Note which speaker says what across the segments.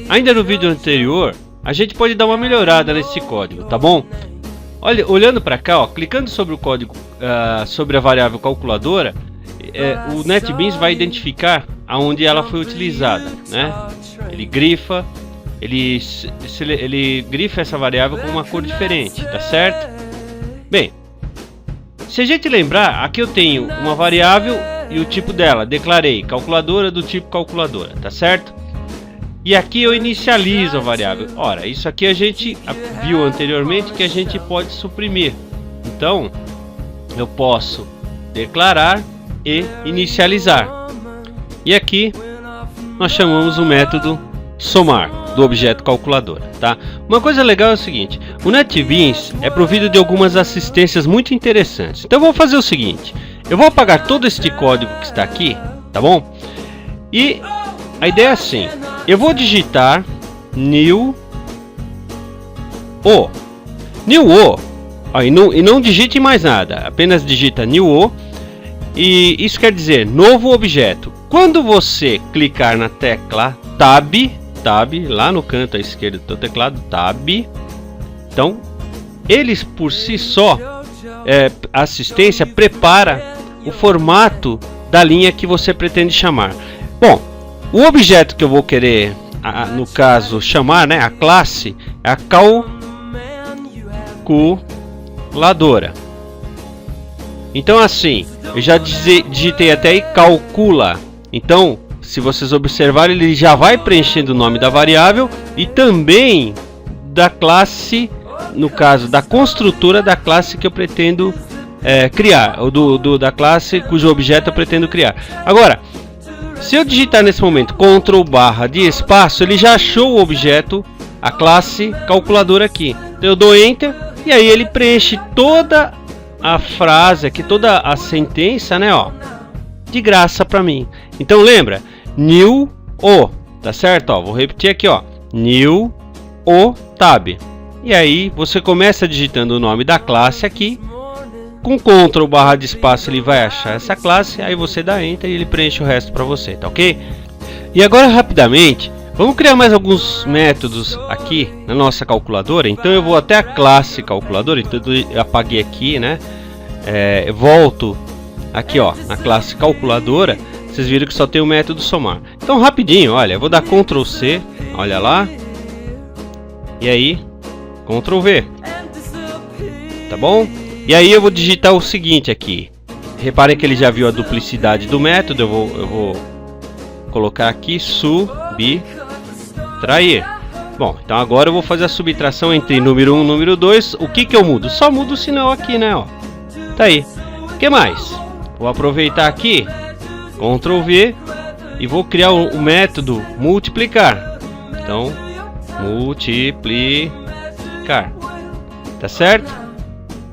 Speaker 1: ainda no vídeo anterior, a gente pode dar uma melhorada nesse código, tá bom? Olha, olhando para cá, ó, clicando sobre o código, sobre a variável calculadora, o NetBeans vai identificar aonde ela foi utilizada, né? Ele grifa, ele grifa essa variável com uma cor diferente, tá certo? Bem, se a gente lembrar, aqui eu tenho uma variável e o tipo dela, declarei calculadora do tipo calculadora, tá certo? E aqui eu inicializo a variável. Ora, isso aqui a gente viu anteriormente que a gente pode suprimir. Então, eu posso declarar e inicializar. E aqui nós chamamos o método somar do objeto calculadora, tá? Uma coisa legal é o seguinte: o NetBeans é provido de algumas assistências muito interessantes. Então eu vou fazer o seguinte: eu vou apagar todo este código que está aqui, tá bom? E a ideia é assim: eu vou digitar new o, e não digite mais nada, apenas digita new o, e isso quer dizer novo objeto. Quando você clicar na tecla Tab, lá no canto à esquerda do teu teclado, Tab, então eles por si só, a assistência prepara o formato da linha que você pretende chamar. Bom, o objeto que eu vou querer, no caso, chamar, né, a classe, é a calculadora. Então assim, eu já digitei até aí calcula. Então, se vocês observarem, ele já vai preenchendo o nome da variável e também da classe, no caso da construtora da classe que eu pretendo criar, ou da classe cujo objeto eu pretendo criar. Agora, se eu digitar nesse momento Ctrl/ de espaço, ele já achou o objeto, a classe calculadora aqui. Então eu dou Enter e aí ele preenche toda a frase aqui, toda a sentença, né, ó, de graça para mim. Então lembra, new o, tá certo? Ó, vou repetir aqui, ó, new o tab. E aí você começa digitando o nome da classe aqui. Com Ctrl/ de espaço ele vai achar essa classe, aí você dá Enter e ele preenche o resto para você, tá ok? E agora rapidamente, vamos criar mais alguns métodos aqui na nossa calculadora. Então eu vou até a classe calculadora, então eu apaguei aqui, né? Volto aqui, ó, na classe calculadora. Vocês viram que só tem o método somar. Então rapidinho, olha, eu vou dar Ctrl C, olha lá. E aí, Ctrl V. Tá bom? E aí eu vou digitar o seguinte aqui. Reparem que ele já viu a duplicidade do método. Eu vou colocar aqui subtrair. Bom, então agora eu vou fazer a subtração entre número 1 e número 2. O que eu mudo? Só mudo o sinal aqui, né? Ó. Tá aí. O que mais? Vou aproveitar aqui, Ctrl V, e vou criar o método multiplicar. Então, multiplicar. Tá certo?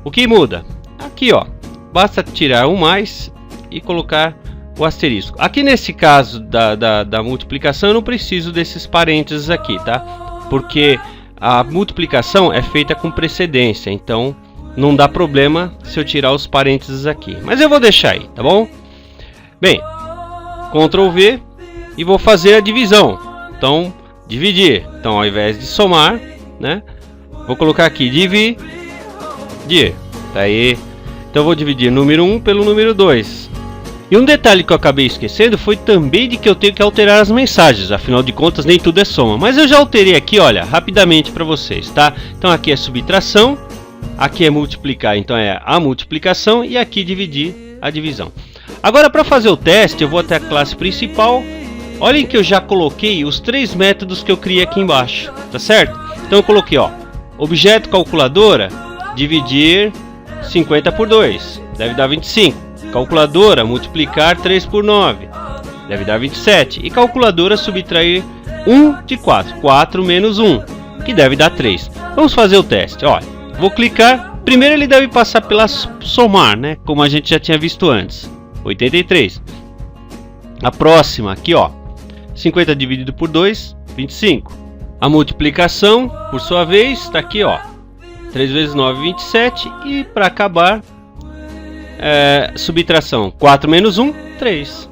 Speaker 1: O que muda? Aqui, ó, basta tirar um mais e colocar o asterisco. Aqui nesse caso da multiplicação eu não preciso desses parênteses aqui, tá? Porque a multiplicação é feita com precedência, então não dá problema se eu tirar os parênteses aqui. Mas eu vou deixar aí, tá bom? Bem, Ctrl V e vou fazer a divisão. Então, dividir. Então, ao invés de somar, né? Vou colocar aqui dividir. Tá aí. Então eu vou dividir número 1 pelo número 2. E um detalhe que eu acabei esquecendo foi também de que eu tenho que alterar as mensagens. Afinal de contas, nem tudo é soma. Mas eu já alterei aqui, olha, rapidamente para vocês, tá? Então aqui é subtração, aqui é multiplicar, então é a multiplicação, e aqui dividir, a divisão. Agora, para fazer o teste, eu vou até a classe principal. Olhem que eu já coloquei os 3 métodos que eu criei aqui embaixo, tá certo? Então eu coloquei, ó, objeto calculadora, dividir 50 por 2, deve dar 25. Calculadora, multiplicar 3 por 9, deve dar 27. E calculadora, subtrair 1 de 4, 4 menos 1, que deve dar 3. Vamos fazer o teste, olha, vou clicar. Primeiro ele deve passar pela somar, né? Como a gente já tinha visto antes, 83. A próxima aqui, ó, 50 dividido por 2, 25. A multiplicação, por sua vez, está aqui, ó, 3 vezes 9, 27. E para acabar, subtração, 4 menos 1, 3.